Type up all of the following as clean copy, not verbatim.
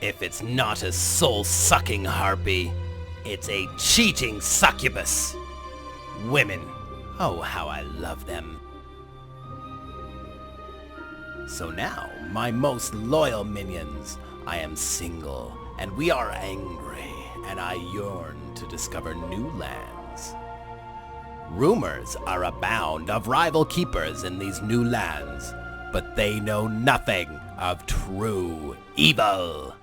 If it's not a soul-sucking harpy, it's a cheating succubus. Women. Oh, how I love them. So now, my most loyal minions, I am single, and we are angry, and I yearn to discover new lands. Rumors are abound of rival keepers in these new lands, but they know nothing of true evil.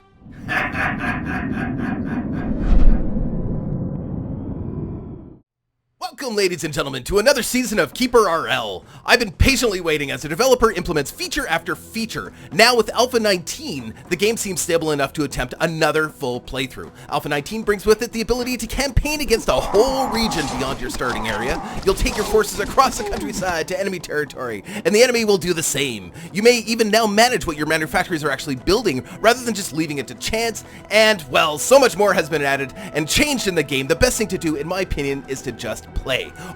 Welcome, ladies and gentlemen, to another season of KeeperRL. I've been patiently waiting as the developer implements feature after feature. Now with Alpha 19, the game seems stable enough to attempt another full playthrough. Alpha 19 brings with it the ability to campaign against a whole region beyond your starting area. You'll take your forces across the countryside to enemy territory, and the enemy will do the same. You may even now manage what your manufacturers are actually building, rather than just leaving it to chance, and, well, so much more has been added and changed in the game. The best thing to do, in my opinion, is to just play.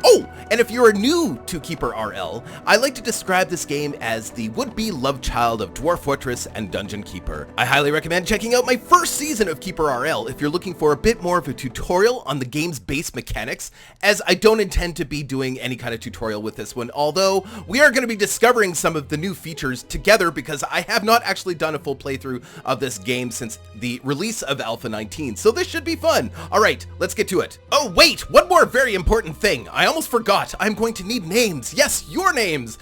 Oh, and if you're new to KeeperRL, I like to describe this game as the would-be love child of Dwarf Fortress and Dungeon Keeper. I highly recommend checking out my first season of KeeperRL if you're looking for a bit more of a tutorial on the game's base mechanics, as I don't intend to be doing any kind of tutorial with this one, although we are going to be discovering some of the new features together because I have not actually done a full playthrough of this game since the release of Alpha 19, so this should be fun. Alright, let's get to it. Oh wait, one more very important thing. I almost forgot. I'm going to need names. Yes, your names.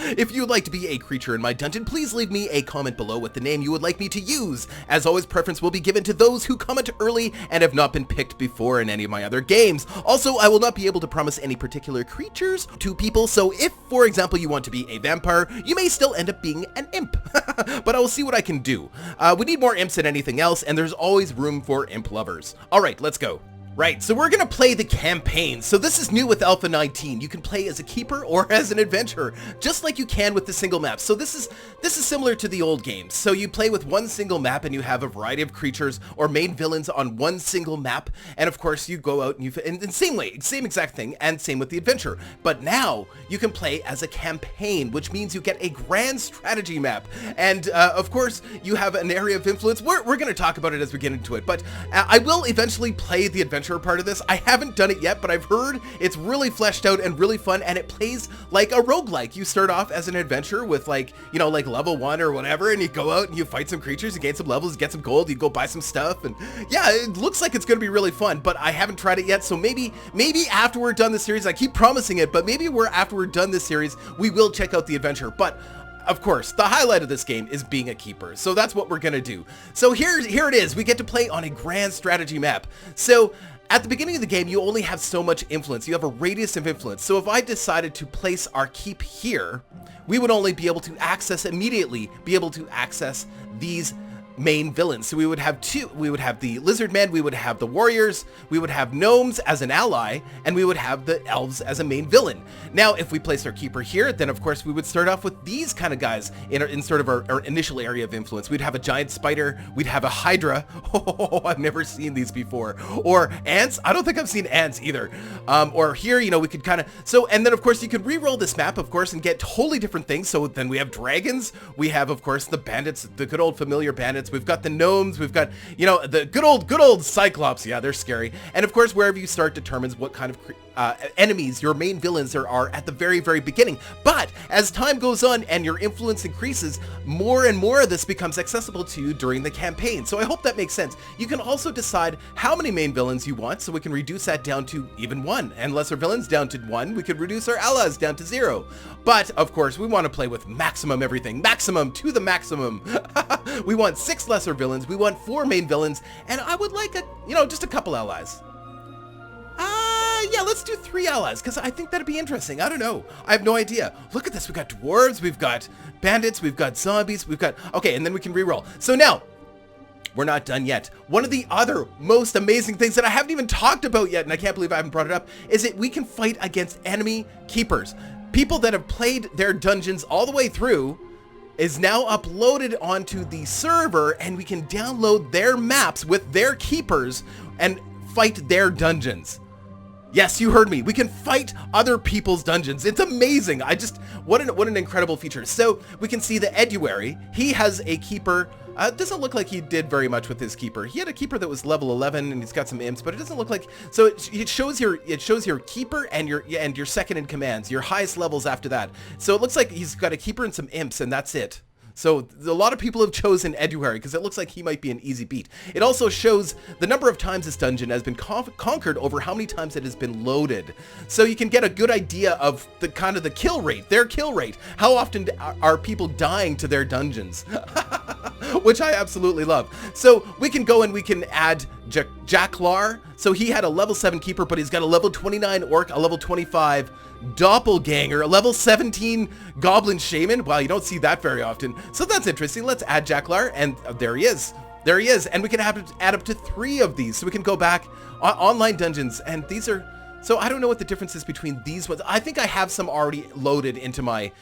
If you'd like to be a creature in my dungeon, please leave me a comment below with the name you would like me to use. As always, preference will be given to those who comment early and have not been picked before in any of my other games. Also, I will not be able to promise any particular creatures to people, so if, for example, you want to be a vampire, you may still end up being an imp. But I will see what I can do. We need more imps than anything else, and there's always room for imp lovers. Alright, let's go. Right, so we're gonna play the campaign. So this is new with Alpha 19. You can play as a keeper or as an adventurer, just like you can with the single map. So this is similar to the old games. So you play with one single map and you have a variety of creatures or main villains on one single map. And of course you go out and in the same way, same exact thing, and same with the adventure. But now you can play as a campaign, which means you get a grand strategy map. And of course you have an area of influence. We're gonna talk about it as we get into it, but I will eventually play the adventure part of this. I haven't done it yet, but I've heard it's really fleshed out and really fun, and it plays like a roguelike. You start off as an adventurer with like level 1 or whatever, and you go out and you fight some creatures, you gain some levels, you get some gold, you go buy some stuff, and yeah, it looks like it's gonna be really fun, but I haven't tried it yet, so maybe after we're done this series, I keep promising it, but maybe after we're done this series, we will check out the adventure. But of course, the highlight of this game is being a keeper, so that's what we're gonna do. So here it is. We get to play on a grand strategy map. So at the beginning of the game, you only have so much influence. You have a radius of influence. So if I decided to place our keep here, we would only be able to access these main villains. So we would have two. We would have the lizard men, we would have the warriors, we would have gnomes as an ally, and we would have the elves as a main villain. Now, if we place our keeper here, then of course we would start off with these kind of guys in sort of our initial area of influence. We'd have a giant spider, we'd have a hydra. Oh, I've never seen these before. Or ants. I don't think I've seen ants either. Or here, we could kind of, and then of course you could re-roll this map, of course, and get totally different things. So then we have dragons, we have of course the bandits, the good old familiar bandits. We've got the gnomes, we've got, the good old cyclops. Yeah, they're scary. And of course, wherever you start determines what kind of enemies, your main villains, there are at the very, very beginning. But as time goes on and your influence increases, more and more of this becomes accessible to you during the campaign. So I hope that makes sense. You can also decide how many main villains you want, so we can reduce that down to even 1. And lesser villains down to 1. We could reduce our allies down to 0. But of course, we want to play with maximum everything. Maximum to the maximum. We want 6 lesser villains, we want 4 main villains, and I would like just a couple allies. Yeah, let's do 3 allies, because I think that'd be interesting. I don't know. I have no idea. Look at this. We've got dwarves, we've got bandits, we've got zombies, we've got... Okay, and then we can reroll. So now, we're not done yet. One of the other most amazing things that I haven't even talked about yet, and I can't believe I haven't brought it up, is that we can fight against enemy keepers. People that have played their dungeons all the way through is now uploaded onto the server, and we can download their maps with their keepers and fight their dungeons. Yes, you heard me. We can fight other people's dungeons. It's amazing. What an incredible feature. So we can see the Eduary. He has a keeper. Doesn't look like he did very much with his keeper. He had a keeper that was level 11 and he's got some imps, but it doesn't look like, so it shows your keeper and your second in commands, your highest levels after that. So it looks like he's got a keeper and some imps and that's it. So a lot of people have chosen Eduary because it looks like he might be an easy beat. It also shows the number of times this dungeon has been conquered over how many times it has been loaded. So you can get a good idea of the kind of the kill rate, their kill rate. How often are people dying to their dungeons? Which I absolutely love. So we can go and we can add Jacklar. So he had a level 7 keeper, but he's got a level 29 orc, a level 25 doppelganger, a level 17 goblin shaman. Wow, you don't see that very often. So that's interesting. Let's add Jacklar, and there he is. There he is. And we can add up to 3 of these. So we can go back online dungeons, and these are, so I don't know what the difference is between these ones. I think I have some already loaded into my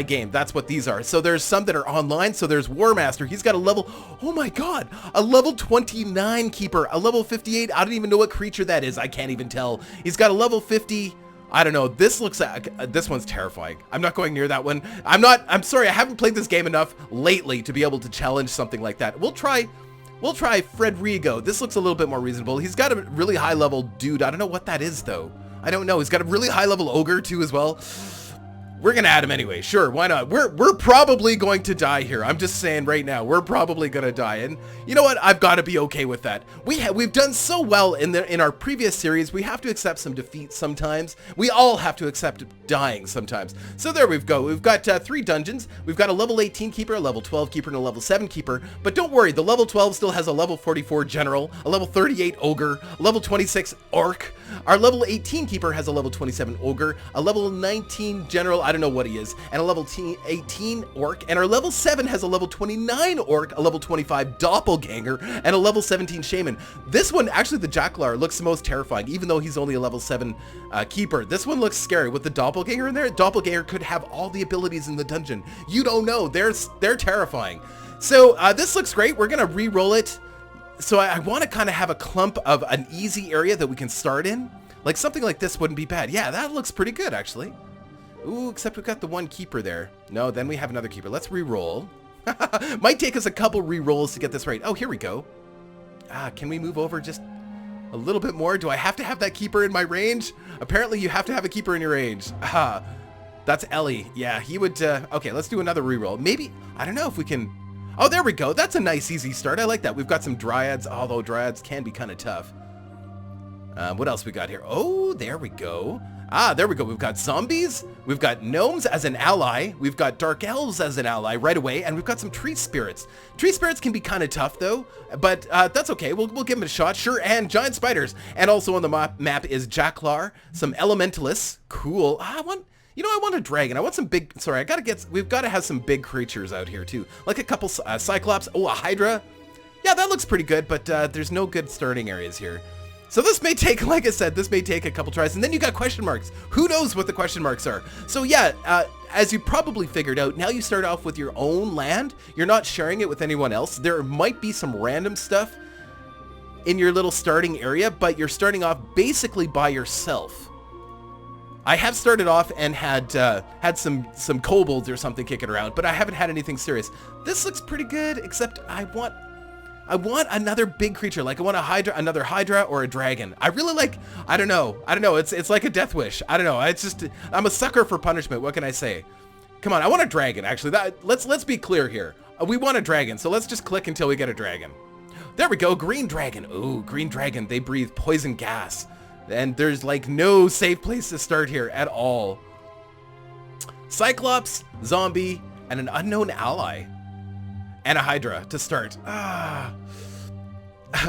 game. That's what these are. So there's some that are online. So there's Warmaster. He's got a level, oh my god, a level 29 keeper, a level 58. I don't even know what creature that is. I can't even tell. He's got a level 50. I don't know. This looks like, this one's terrifying. I'm not going near that one. I'm sorry. I haven't played this game enough lately to be able to challenge something like that. We'll try Fredrigo. This looks a little bit more reasonable. He's got a really high level dude. I don't know what that is though. I don't know. He's got a really high level ogre too as well. We're gonna add him anyway. Sure, why not? We're probably going to die here. I'm just saying right now, we're probably gonna die, and you know what? I've got to be okay with that. We've done so well in our previous series. We have to accept some defeat sometimes. We all have to accept dying sometimes. So there we go. We've got 3 dungeons. We've got a level 18 keeper, a level 12 keeper, and a level 7 keeper. But don't worry, the level 12 still has a level 44 general, a level 38 ogre, a level 26 orc. Our level 18 keeper has a level 27 ogre, a level 19 general, I don't know what he is, and a level 18 orc, and our level 7 has a level 29 orc, a level 25 doppelganger, and a level 17 shaman. This one, actually the Jacklar, looks the most terrifying, even though he's only a level 7 keeper. This one looks scary with the doppelganger in there. Doppelganger could have all the abilities in the dungeon. You don't know. They're terrifying. So this looks great. We're gonna re-roll it. So I want to kind of have a clump of an easy area that we can start in. Like something like this wouldn't be bad. Yeah, that looks pretty good actually. Ooh, except we've got the one keeper there. No, then we have another keeper. Let's re-roll. Might take us a couple re-rolls to get this right. Oh, here we go. Can we move over just a little bit more? Do I have to have that keeper in my range? Apparently you have to have a keeper in your range. That's Ellie. Yeah, he would, okay, let's do another re-roll. Maybe, I don't know if we can, oh, there we go. That's a nice easy start. I like that. We've got some dryads, although dryads can be kind of tough. What else we got here? Oh, there we go. There we go. We've got zombies. We've got gnomes as an ally. We've got dark elves as an ally right away. And we've got some tree spirits. Tree spirits can be kind of tough though, but that's okay. We'll give them a shot. Sure. And giant spiders. And also on the map is Jacklar, some elementalists. Cool. I want a dragon. I want some big, sorry, we've got to have some big creatures out here too. Like a couple cyclops. Oh, a hydra. Yeah, that looks pretty good, but there's no good starting areas here. So this may take, like I said, this may take a couple tries. And then you got question marks. Who knows what the question marks are? So yeah, as you probably figured out, now you start off with your own land. You're not sharing it with anyone else. There might be some random stuff in your little starting area, but you're starting off basically by yourself. I have started off and had some kobolds or something kicking around, but I haven't had anything serious. This looks pretty good, except I want another big creature. Like I want a hydra, another hydra, or a dragon. I really like, I don't know. It's like a death wish. I don't know. It's just, I'm a sucker for punishment. What can I say? Come on, I want a dragon. Actually, let's be clear here. We want a dragon, so let's just click until we get a dragon. There we go, green dragon. Ooh, green dragon. They breathe poison gas, and there's like no safe place to start here at all. Cyclops, zombie, and an unknown ally. And a hydra to start.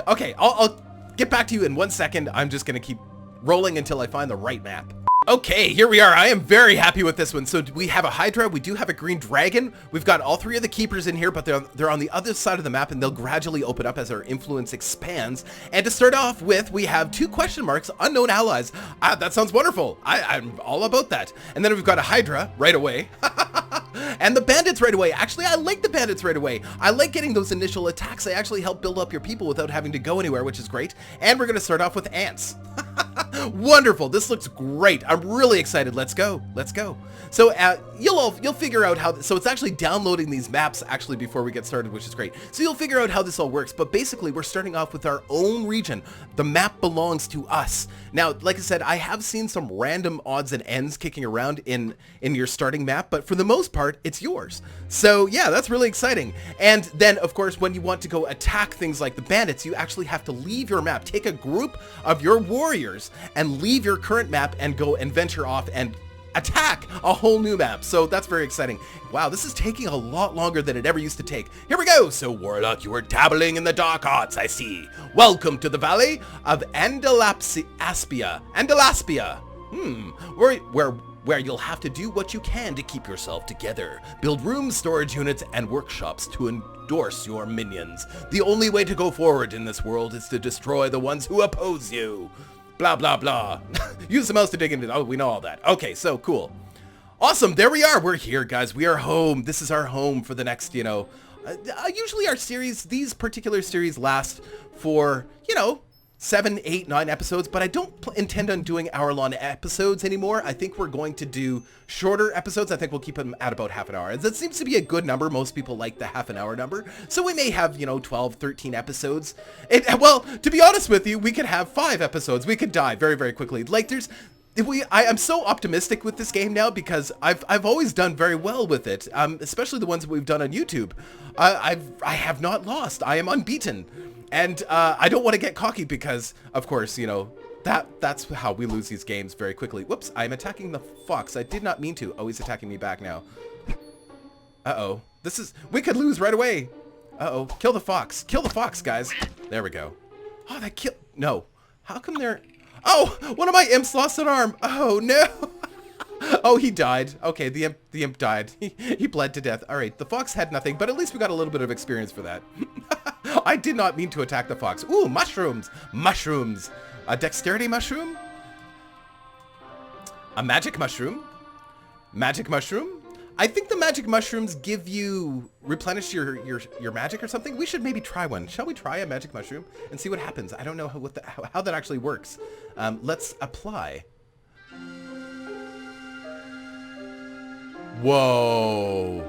Okay, I'll get back to you in 1 second. I'm just gonna keep rolling until I find the right map. Okay, here we are. I am very happy with this one. So we have a hydra, we do have a green dragon. We've got all 3 of the keepers in here, but they're on the other side of the map, and they'll gradually open up as our influence expands. And to start off with, we have 2 question marks, unknown allies. That sounds wonderful. I'm all about that. And then we've got a hydra right away. And the bandits right away. Actually, I like the bandits right away. I like getting those initial attacks. They actually help build up your people without having to go anywhere, which is great. And we're going to start off with ants. Wonderful. This looks great. I'm really excited. Let's go. Let's go. So you'll figure out how, so it's actually downloading these maps actually before we get started, which is great. So you'll figure out how this all works. But basically we're starting off with our own region. The map belongs to us. Now, like I said, I have seen some random odds and ends kicking around in your starting map, but for the most part, it's yours. So yeah, that's really exciting. And then of course, when you want to go attack things like the bandits, you actually have to leave your map, take a group of your warriors and leave your current map and go and venture off and attack a whole new map. So that's very exciting. Wow, this is taking a lot longer than it ever used to take. Here we go. So Warlock, you were dabbling in the dark arts, I see. Welcome to the Valley of Andalaspia. Where you'll have to do what you can to keep yourself together. Build rooms, storage units, and workshops to endorse your minions. The only way to go forward in this world is to destroy the ones who oppose you. Blah, blah, blah. Use the mouse to dig into it. Oh, we know all that. Okay, so cool. Awesome. There we are. We're here, guys. We are home. This is our home for the next, usually our series, these particular series last for, 7, 8, 9 episodes, but I don't intend on doing hour-long episodes anymore. I think we're going to do shorter episodes. I think we'll keep them at about half an hour. That seems to be a good number. Most people like the half an hour number. So we may have, 12, 13 episodes. Well, to be honest with you, we could have 5 episodes. We could die very, very quickly. Like I'm so optimistic with this game now because I've always done very well with it, especially the ones that we've done on YouTube. I have not lost. I am unbeaten. And I don't want to get cocky because, of course, that's how we lose these games very quickly. Whoops, I'm attacking the fox. I did not mean to. Oh, he's attacking me back now. Uh-oh. We could lose right away. Uh-oh. Kill the fox. Kill the fox, guys. There we go. Oh, no. How come they're... Oh, one of my imps lost an arm. Oh, no. Oh, he died. Okay, the imp died. He bled to death. All right, the fox had nothing, but at least we got a little bit of experience for that. I did not mean to attack the fox. Ooh, mushrooms. Mushrooms. A dexterity mushroom? A magic mushroom? Magic mushroom? I think the magic mushrooms replenish your magic or something. We should maybe try one. Shall we try a magic mushroom and see what happens? I don't know how that actually works. Let's apply. Whoa.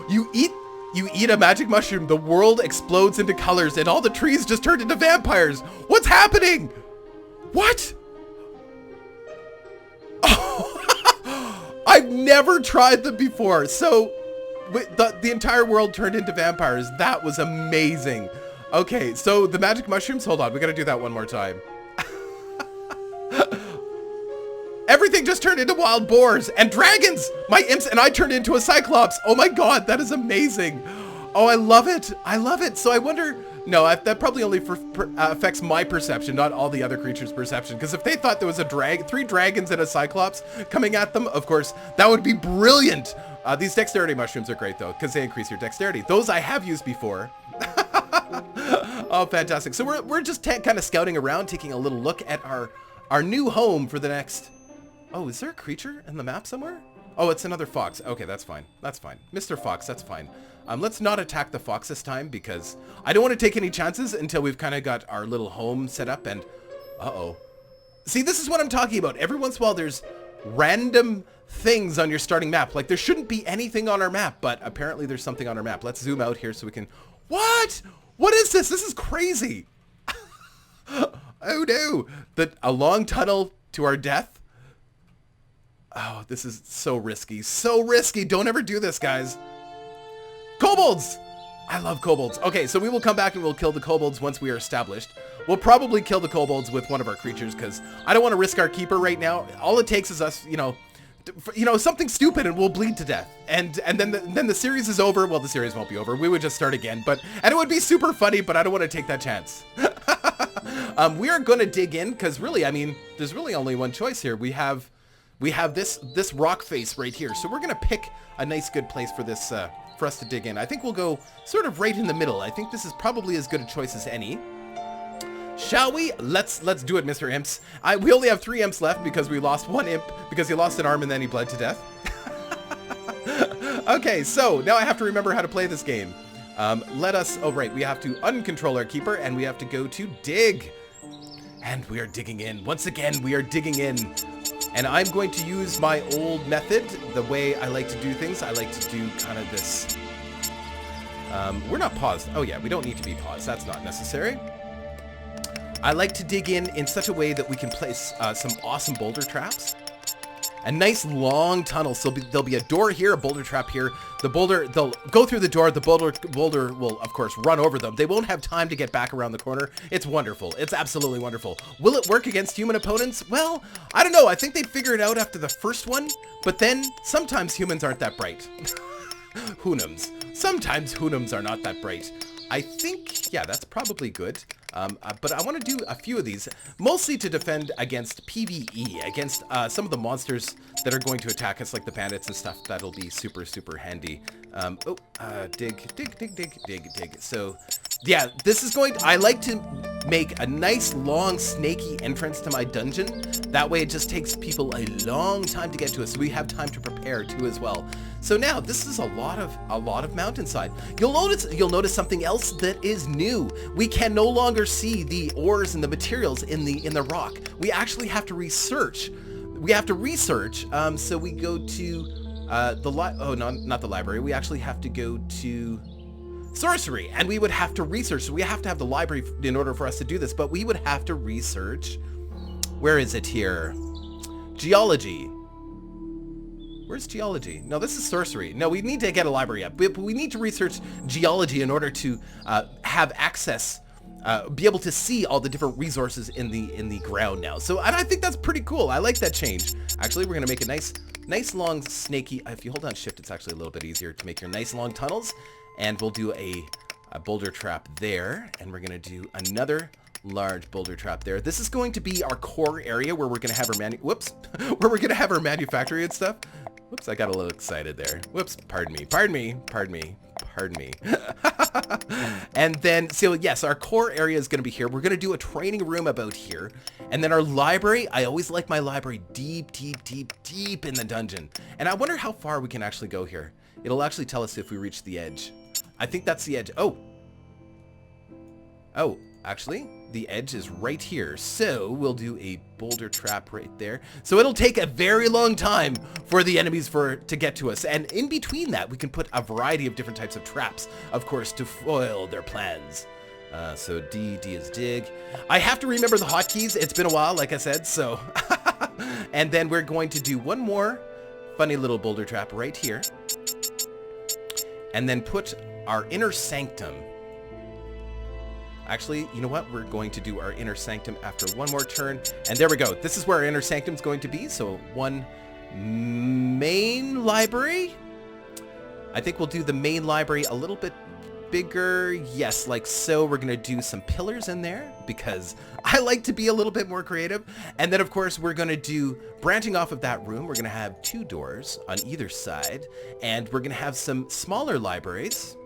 You eat a magic mushroom, the world explodes into colors and all the trees just turned into vampires. What's happening? What? Oh, I've never tried them before. So the entire world turned into vampires. That was amazing. Okay, so the magic mushrooms, hold on, we gotta do that one more time. Everything just turned into wild boars and dragons. My imps and I turned into a cyclops. Oh my god, that is amazing. Oh, I love it. I love it. So I wonder, no, that probably only affects my perception, not all the other creatures' perception. Because if they thought there was 3 dragons and a cyclops coming at them, of course, that would be brilliant. These dexterity mushrooms are great though, because they increase your dexterity. Those I have used before. Oh, fantastic. So we're just kind of scouting around, taking a little look at our new home for the next... Oh, is there a creature in the map somewhere? Oh, it's another fox. Okay, that's fine. That's fine. Mr. Fox, that's fine. Let's not attack the fox this time because I don't want to take any chances until we've kind of got our little home set up and... Uh-oh. See, this is what I'm talking about. Every once in a while, there's random things on your starting map. Like, there shouldn't be anything on our map, but apparently there's something on our map. Let's zoom out here so we can... What? What is this? This is crazy. Oh, no. A long tunnel to our death? Oh, this is so risky. So risky. Don't ever do this, guys. Kobolds! I love kobolds. Okay, so we will come back and we'll kill the kobolds once we are established. We'll probably kill the kobolds with one of our creatures because I don't want to risk our keeper right now. All it takes is us, something stupid and we'll bleed to death. And then the series is over. Well, the series won't be over. We would just start again. And it would be super funny, but I don't want to take that chance. We are going to dig in because really, I mean, there's really only one choice here. We have this rock face right here. So we're going to pick a nice good place for this for us to dig in. I think we'll go sort of right in the middle. I think this is probably as good a choice as any. Shall we? Let's do it, Mr. Imps. We only have 3 imps left because we lost 1 imp because he lost an arm and then he bled to death. Okay, so now I have to remember how to play this game. Oh right, we have to uncontrol our keeper and we have to go to dig. And we are digging in. Once again, we are digging in. And I'm going to use my old method, the way I like to do things. I like to do kind of this. We're not paused. Oh yeah, we don't need to be paused. That's not necessary. I like to dig in such a way that we can place some awesome boulder traps. A nice long tunnel. So there'll be a door here, a boulder trap here. The boulder, they'll go through the door. The boulder will, of course, run over them. They won't have time to get back around the corner. It's wonderful. It's absolutely wonderful. Will it work against human opponents? Well, I don't know. I think they'd figure it out after the first one. But then sometimes humans aren't that bright. Hoonums. Sometimes Hoonums are not that bright. I think, yeah, that's probably good. But I want to do a few of these, mostly to defend against PvE, against some of the monsters that are going to attack us, like the bandits and stuff. That'll be super, super handy. Dig. So, yeah, this is going to, I like to make a nice, long, snaky entrance to my dungeon. That way it just takes people a long time to get to us, so we have time to prepare too as well. So now, this is a lot of mountainside. You'll notice something else that is new. We can no longer see the ores and the materials in the rock. We actually have to research. So we go to not the library. We actually have to go to sorcery, and we would have to research. So we have to have the library in order for us to do this, but we would have to research. Where is it here? Geology. Where's geology? No, this is sorcery. No, we need to get a library up. But we need to research geology in order to have access, be able to see all the different resources in the ground now. So, and I think that's pretty cool. I like that change. Actually, we're gonna make a nice long snaky. If you hold on shift, it's actually a little bit easier to make your nice long tunnels. And we'll do a boulder trap there, and we're gonna do another large boulder trap there. This is going to be our core area where we're gonna have our manufactory and stuff. Whoops, I got a little excited there. Whoops, pardon me. And then, so yes, our core area is going to be here. We're going to do a training room about here. And then our library, I always like my library deep in the dungeon. And I wonder how far we can actually go here. It'll actually tell us if we reach the edge. I think that's the edge. Oh, actually, the edge is right here. So we'll do a boulder trap right there. So it'll take a very long time for the enemies to get to us. And in between that, we can put a variety of different types of traps, of course, to foil their plans. So D is dig. I have to remember the hotkeys. It's been a while, like I said, so. And then we're going to do one more funny little boulder trap right here. And then put our inner sanctum. Actually, you know what? We're going to do our inner sanctum after one more turn. And there we go. This is where our inner sanctum is going to be. So one main library. I think we'll do the main library a little bit bigger. Yes, like so. We're going to do some pillars in there because I like to be a little bit more creative. And then, of course, we're going to do, branching off of that room, we're going to have 2 doors on either side. And we're going to have some smaller libraries.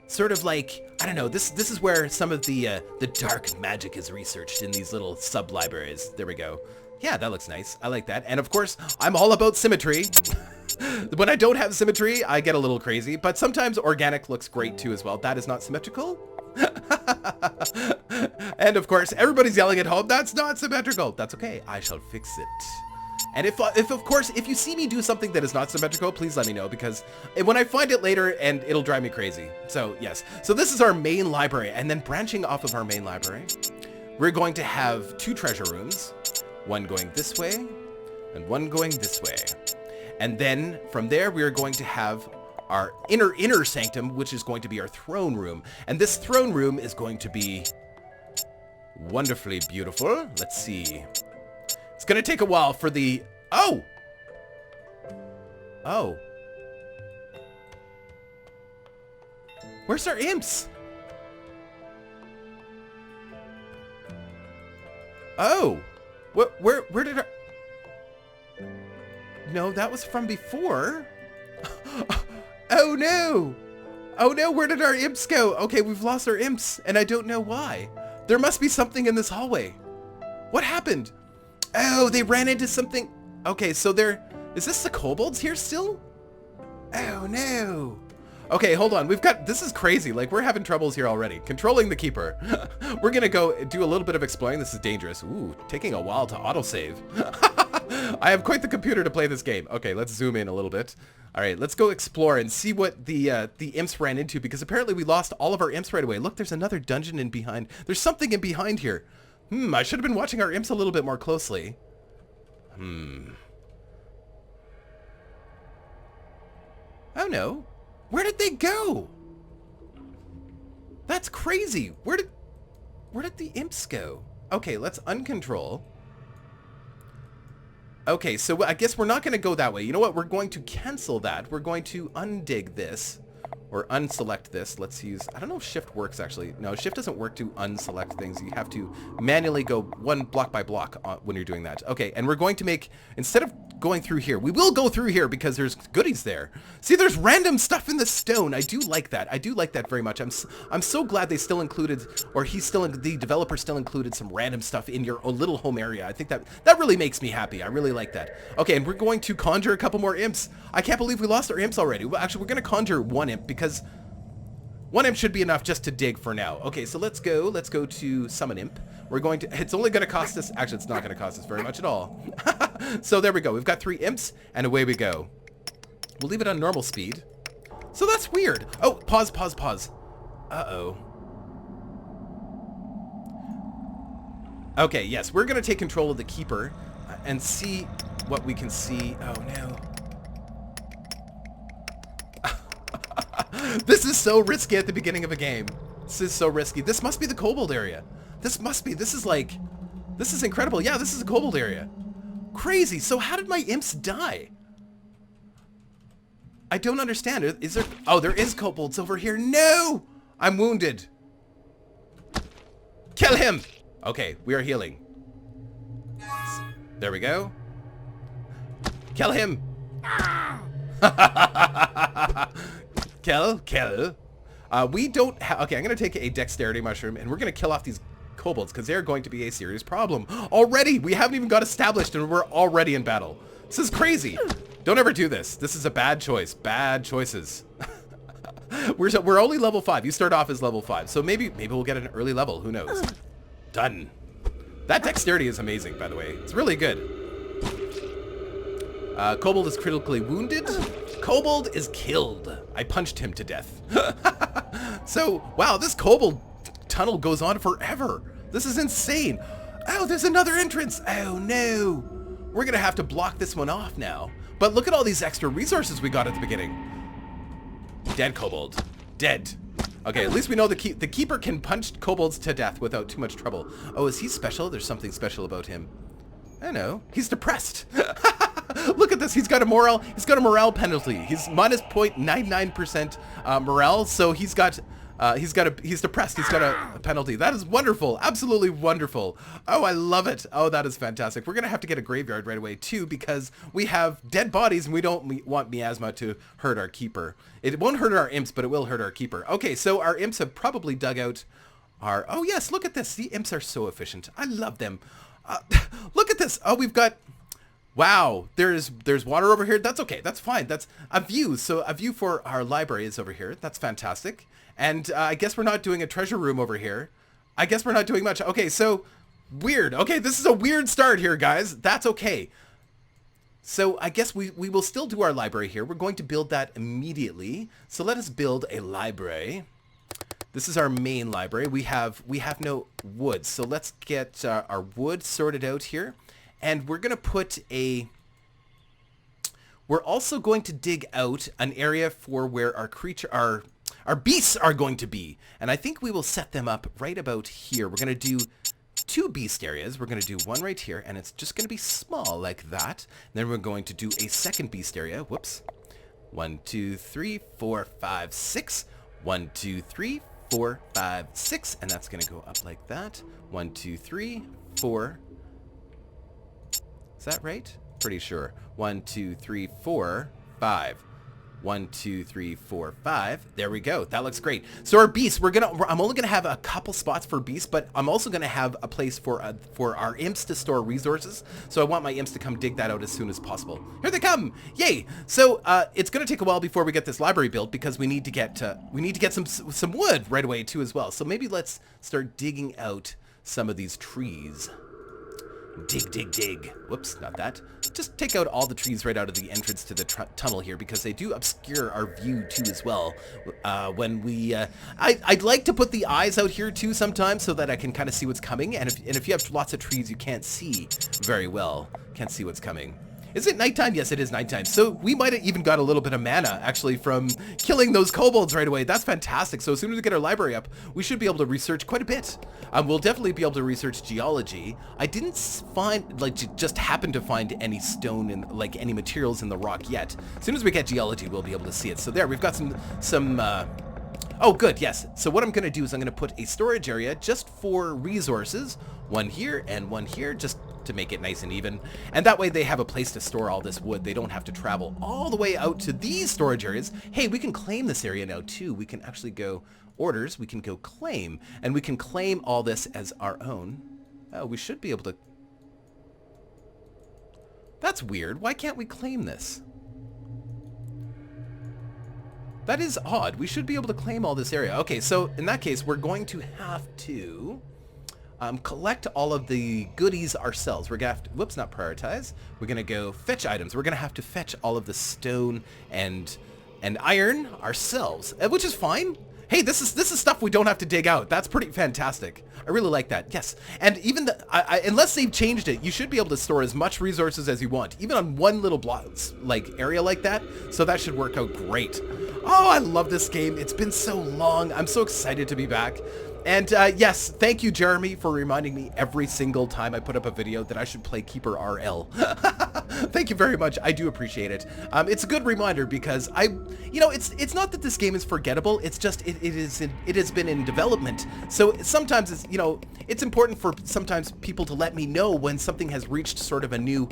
Sort of like, I don't know, this is where some of the dark magic is researched in these little sub-libraries. There we go. Yeah, that looks nice. I like that. And of course, I'm all about symmetry. When I don't have symmetry, I get a little crazy. But sometimes organic looks great too as well. That is not symmetrical. And of course, everybody's yelling at home, that's not symmetrical. That's okay. I shall fix it. And if of course, if you see me do something that is not symmetrical, please let me know, because when I find it later, and it'll drive me crazy. So yes, so this is our main library, and then branching off of our main library, we're going to have 2 treasure rooms, one going this way and one going this way. And then from there, we are going to have our inner sanctum, which is going to be our throne room. And this throne room is going to be wonderfully beautiful. Let's see. It's going to take a while for the... Oh! Where's our imps? Oh! Where did our... No, that was from before. Oh no! Oh no, where did our imps go? Okay, we've lost our imps, and I don't know why. There must be something in this hallway. What happened? Oh, they ran into something. Okay, so is this the kobolds here still? Oh no. Okay, hold on. We've got, this is crazy. Like, we're having troubles here already. Controlling the keeper. We're gonna go do a little bit of exploring. This is dangerous. Ooh, taking a while to autosave. I have quite the computer to play this game. Okay, let's zoom in a little bit. All right, let's go explore and see what the imps ran into, because apparently we lost all of our imps right away. Look, there's another dungeon in behind. There's something in behind here. I should have been watching our imps a little bit more closely. Oh no. Where did they go? That's crazy. Where did the imps go? Okay, let's uncontrol. Okay, so I guess we're not going to go that way. You know what? We're going to cancel that. We're going to undig this. Or unselect this. Let's use... I don't know if shift works, actually. No, shift doesn't work to unselect things. You have to manually go one block by block when you're doing that. Okay, and we're going to make... Instead of going through here, we will go through here because there's goodies there. See, there's random stuff in the stone. I do like that. I do like that very much. I'm so glad they still included... Or the developer still included some random stuff in your little home area. I think that really makes me happy. I really like that. Okay, and we're going to conjure a couple more imps. I can't believe we lost our imps already. Well, actually, we're going to conjure one imp because one imp should be enough just to dig for now. Okay, so let's go to summon imp. We're going to, it's only going to cost us, actually it's not going to cost us very much at all. So there we go. We've got 3 imps and away we go. We'll leave it on normal speed. So that's weird. Oh, pause. Uh-oh. Okay, yes, we're going to take control of the keeper and see what we can see. Oh no. This is so risky at the beginning of a game. This is so risky. This must be the kobold area. This is incredible. Yeah, this is a kobold area. Crazy. So how did my imps die? I don't understand. Is there... Oh, there is kobolds over here. No! I'm wounded. Kill him! Okay, we are healing. There we go. Kill him! Kill. We don't have... Okay, I'm going to take a dexterity mushroom, and we're going to kill off these kobolds, because they're going to be a serious problem. Already! We haven't even got established, and we're already in battle. This is crazy. Don't ever do this. This is a bad choice. Bad choices. We're only level 5. You start off as level 5, so maybe we'll get an early level. Who knows? Done. That dexterity is amazing, by the way. It's really good. Kobold is critically wounded. Kobold is killed. I punched him to death. So, wow, this kobold tunnel goes on forever. This is insane. Oh, there's another entrance. Oh, no. We're going to have to block this one off now. But look at all these extra resources we got at the beginning. Dead kobold. Dead. Okay, at least we know the keeper can punch kobolds to death without too much trouble. Oh, is he special? There's something special about him. I know. He's depressed. Look at this. He's got a morale penalty. He's minus 0.99% morale, so he's depressed. He's got a penalty. That is wonderful. Absolutely wonderful. Oh, I love it. Oh, that is fantastic. We're going to have to get a graveyard right away, too, because we have dead bodies, and we don't want miasma to hurt our keeper. It won't hurt our imps, but it will hurt our keeper. Okay, so our imps have probably dug out our... Oh, yes, look at this. The imps are so efficient. I love them. Look at this. Oh, we've got... Wow, there's water over here. That's okay. That's fine. That's a view. So a view for our library is over here. That's fantastic. And I guess we're not doing a treasure room over here. I guess we're not doing much. Okay, so weird. Okay, this is a weird start here, guys. That's okay. So I guess we will still do our library here. We're going to build that immediately. So let us build a library. This is our main library. We have no wood. So let's get our wood sorted out here. And we're going to put a... We're also going to dig out an area for where our beasts are going to be. And I think we will set them up right about here. We're going to do 2 beast areas. We're going to do one right here, and it's just going to be small like that. And then we're going to do a second beast area. Whoops. 1, 2, 3, 4, 5, 6. 1, 2, 3, 4, 5, 6. And that's going to go up like that. 1, 2, 3, 4. Is that right? Pretty sure. 1, 2, 3, 4, 5. 1, 2, 3, 4, 5. There we go. That looks great. So our beasts, I'm only gonna have a couple spots for beasts, but I'm also gonna have a place for our imps to store resources. So I want my imps to come dig that out as soon as possible. Here they come! Yay! So it's gonna take a while before we get this library built because we need to get some wood right away too as well. So maybe let's start digging out some of these trees. Dig, dig, dig. Whoops, not that. Just take out all the trees right out of the entrance to the tunnel here because they do obscure our view too as well. When we, I'd like to put the eyes out here too sometimes so that I can kind of see what's coming. And if you have lots of trees, you can't see very well. Can't see what's coming. Is it nighttime? Yes, it is nighttime. So we might have even got a little bit of mana, actually, from killing those kobolds right away. That's fantastic. So as soon as we get our library up, we should be able to research quite a bit. We'll definitely be able to research geology. I didn't find, just happen to find any stone and, any materials in the rock yet. As soon as we get geology, we'll be able to see it. So there, we've got some oh, good, yes. So what I'm going to do is I'm going to put a storage area just for resources. One here and one here, just to make it nice and even. And that way they have a place to store all this wood. They don't have to travel all the way out to these storage areas. Hey, we can claim this area now too. We can actually go orders. We can go claim. And we can claim all this as our own. Oh, we should be able to... That's weird. Why can't we claim this? That is odd. We should be able to claim all this area. Okay, so in that case, we're going to have to collect all of the goodies ourselves. We're going to have to, whoops, not prioritize. We're going to go fetch items. We're going to have to fetch all of the stone and iron ourselves, which is fine. Hey, this is stuff we don't have to dig out. That's pretty fantastic. I really like that. Yes. And even unless they've changed it, you should be able to store as much resources as you want, even on one little block, area like that. So that should work out great. Oh, I love this game. It's been so long. I'm so excited to be back. And yes, thank you, Jeremy, for reminding me every single time I put up a video that I should play KeeperRL. Thank you very much. I do appreciate it. It's a good reminder because it's not that this game is forgettable. It's just it has been in development. So sometimes it's important for sometimes people to let me know when something has reached sort of a new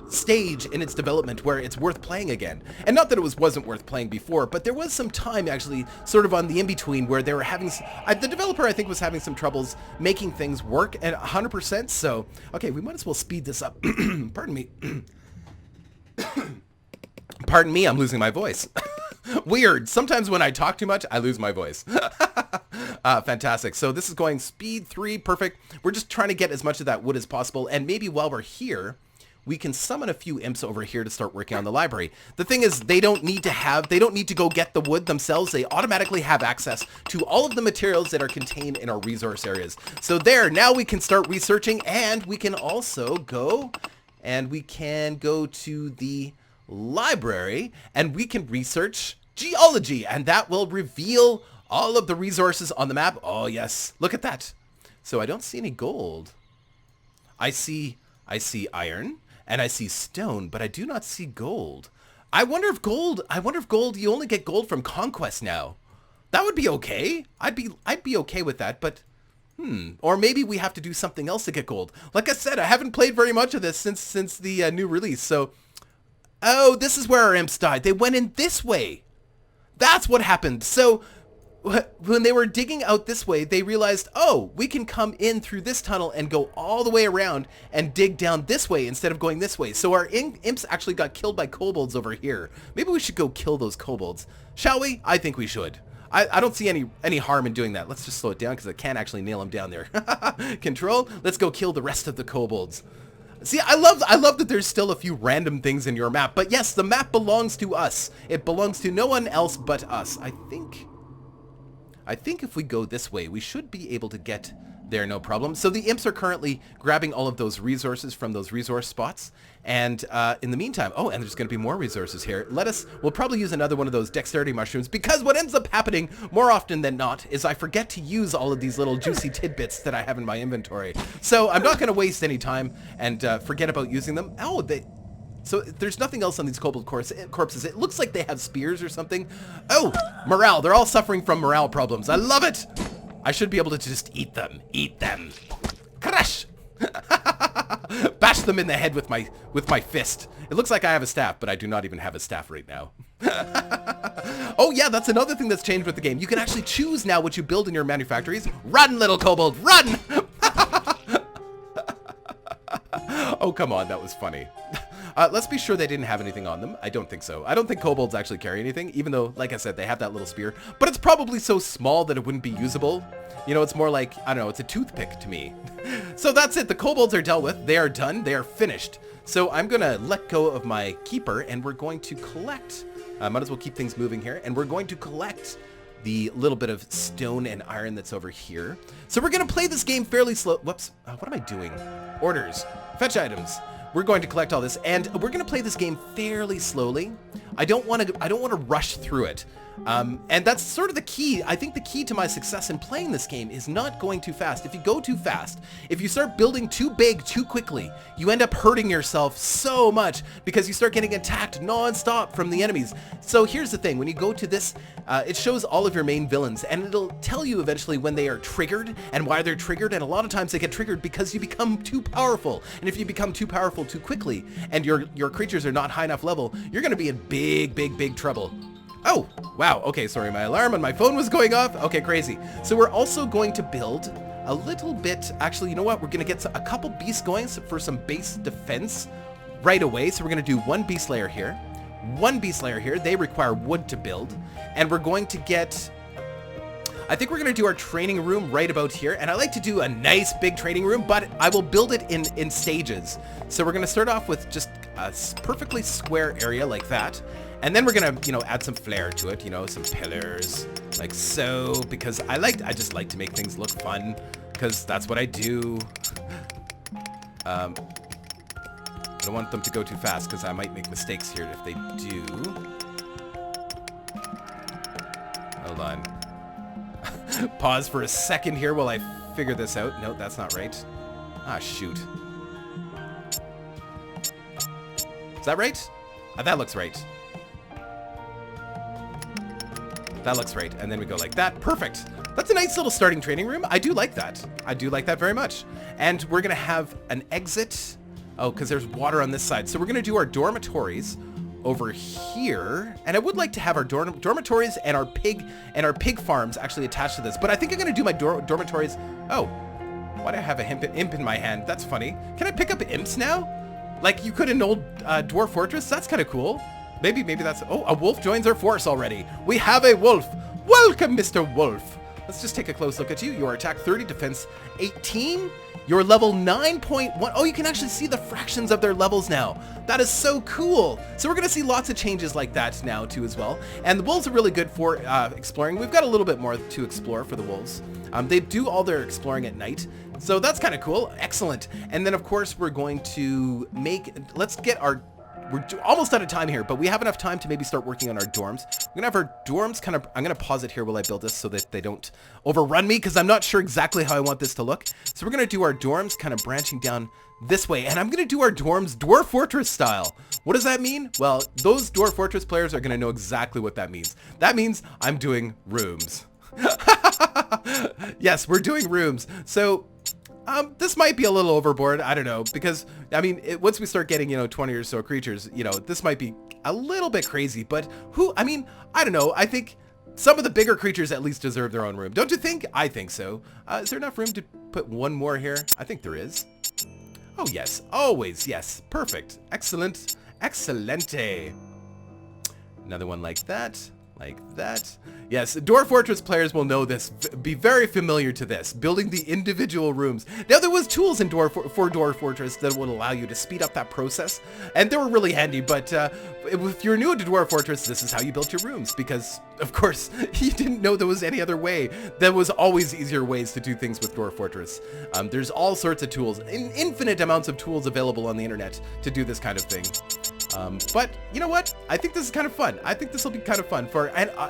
stage in its development where it's worth playing again. And not that it wasn't worth playing before, but there was some time actually sort of on the in-between where they were having the developer, I think, was having some troubles making things work at 100%. So, okay, we might as well speed this up. Pardon me. Pardon me, I'm losing my voice. Weird. Sometimes when I talk too much, I lose my voice. Fantastic. So this is going speed 3. Perfect. We're just trying to get as much of that wood as possible. And maybe while we're here, we can summon a few imps over here to start working on the library. The thing is, they don't need to go get the wood themselves. They automatically have access to all of the materials that are contained in our resource areas. So there, now we can start researching, and we can also go to the library, and we can research geology, and that will reveal all of the resources on the map. Oh yes, look at that. So I don't see any gold. I see iron. And I see stone, but I do not see gold. I wonder if gold, you only get gold from conquest now. That would be okay. I'd be okay with that, but or maybe we have to do something else to get gold. Like I said, I haven't played very much of this since the new release. So, oh, this is where our imps died. They went in this way. That's what happened. So when they were digging out this way, they realized, oh, we can come in through this tunnel and go all the way around and dig down this way instead of going this way. So our imps actually got killed by kobolds over here. Maybe we should go kill those kobolds. Shall we? I think we should. I don't see any harm in doing that. Let's just slow it down because I can't actually nail them down there. Control. Let's go kill the rest of the kobolds. See, I love that there's still a few random things in your map. But yes, the map belongs to us. It belongs to no one else but us. I think if we go this way, we should be able to get there no problem. So the imps are currently grabbing all of those resources from those resource spots. And in the meantime, oh, and there's going to be more resources here. We'll probably use another one of those dexterity mushrooms, because what ends up happening more often than not is I forget to use all of these little juicy tidbits that I have in my inventory. So I'm not going to waste any time and forget about using them. Oh, so there's nothing else on these kobold corpses. It looks like they have spears or something. Oh, morale. They're all suffering from morale problems. I love it. I should be able to just eat them. Eat them. Crush. bash them in the head with my fist. It looks like I have a staff, but I do not even have a staff right now. Oh yeah, that's another thing that's changed with the game. You can actually choose now what you build in your manufactories. Run, little kobold, run! Oh, come on, that was funny. Let's be sure they didn't have anything on them. I don't think so. I don't think kobolds actually carry anything, even though, like I said, they have that little spear. But it's probably so small that it wouldn't be usable. You know, it's more like, I don't know, it's a toothpick to me. So that's it. The kobolds are dealt with. They are done. They are finished. So I'm going to let go of my keeper, and we're going to collect. Might as well keep things moving here. And we're going to collect the little bit of stone and iron that's over here. So we're going to play this game fairly slow. Whoops. What am I doing? Orders. Fetch items. We're going to collect all this, and we're going to play this game fairly slowly. I don't want to rush through it. And that's sort of the key. I think the key to my success in playing this game is not going too fast. If you go too fast, if you start building too big too quickly, you end up hurting yourself so much because you start getting attacked non-stop from the enemies. So here's the thing. When you go to this, it shows all of your main villains, and it'll tell you eventually when they are triggered and why they're triggered. And a lot of times they get triggered because you become too powerful. And if you become too powerful too quickly and your creatures are not high enough level, you're going to be in big trouble. Oh, wow. Okay, sorry, my alarm on my phone was going off. Okay, crazy. So we're also going to build a little bit. Actually, you know what? We're going to get a couple beasts going for some base defense right away. So we're going to do one beast layer here, one beast layer here. They require wood to build. And we're going to get... I think we're going to do our training room right about here. And I like to do a nice big training room, but I will build it in stages. So we're going to start off with just a perfectly square area like that. And then we're going to, you know, add some flair to it, you know, some pillars like so, because I just like to make things look fun because that's what I do. I don't want them to go too fast because I might make mistakes here if they do. Hold on. Pause for a second here while I figure this out. No, that's not right. Ah, shoot. Is that right? That looks right. That looks right. And then we go like that. Perfect. That's a nice little starting training room. I do like that. I do like that very much. And we're going to have an exit. Oh, because there's water on this side. So we're going to do our dormitories over here. And I would like to have our dormitories and our pig farms actually attached to this. But I think I'm going to do my dormitories. Oh, why do I have a imp in my hand? That's funny. Can I pick up imps now? Like you could in old Dwarf Fortress? That's kind of cool. Maybe that's... Oh, a wolf joins our force already. We have a wolf. Welcome, Mr. Wolf. Let's just take a close look at you. Your attack 30, defense 18. Your level 9.1. Oh, you can actually see the fractions of their levels now. That is so cool. So we're going to see lots of changes like that now too as well. And the wolves are really good for exploring. We've got a little bit more to explore for the wolves. They do all their exploring at night. So that's kind of cool. Excellent. And then of course we're going to let's get our... We're almost out of time here, but we have enough time to maybe start working on our dorms. We're going to have our dorms kind of... I'm going to pause it here while I build this so that they don't overrun me because I'm not sure exactly how I want this to look. So we're going to do our dorms kind of branching down this way, and I'm going to do our dorms Dwarf Fortress style. What does that mean? Well, those Dwarf Fortress players are going to know exactly what that means. That means I'm doing rooms. Yes, we're doing rooms. So... this might be a little overboard. I don't know, because I mean, once we start getting, you know, 20 or so creatures, you know, this might be a little bit crazy, but I mean, I don't know. I think some of the bigger creatures at least deserve their own room. Don't you think? I think so. Is there enough room to put one more here? I think there is. Oh, yes. Always. Yes. Perfect. Excellent. Excelente. Another one like that. Like that. Yes, Dwarf Fortress players will know this, be very familiar to this, building the individual rooms. Now, there was tools in Dwarf Fortress that would allow you to speed up that process, and they were really handy, but if you're new to Dwarf Fortress, this is how you built your rooms, because, of course, you didn't know there was any other way. There was always easier ways to do things with Dwarf Fortress. There's all sorts of tools, infinite amounts of tools available on the internet to do this kind of thing. But you know what? I think this is kind of fun. I think this will be kind of fun for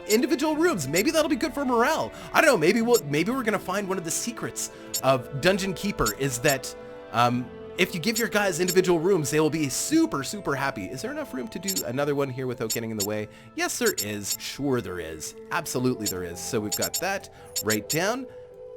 individual rooms. Maybe that'll be good for morale. I don't know. Maybe we're gonna find one of the secrets of Dungeon Keeper is that if you give your guys individual rooms, they will be super, super happy. Is there enough room to do another one here without getting in the way? Yes, there is. Sure, there is. Absolutely, there is. So we've got that right down.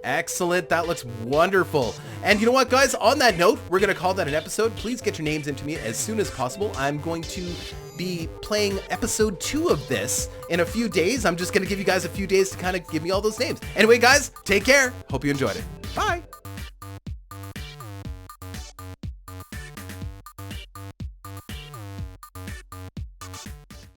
Excellent. That looks wonderful. And you know what, guys? On that note, we're going to call that an episode. Please get your names into me as soon as possible. I'm going to be playing episode 2 of this in a few days. I'm just going to give you guys a few days to kind of give me all those names. Anyway, guys, take care. Hope you enjoyed it. Bye.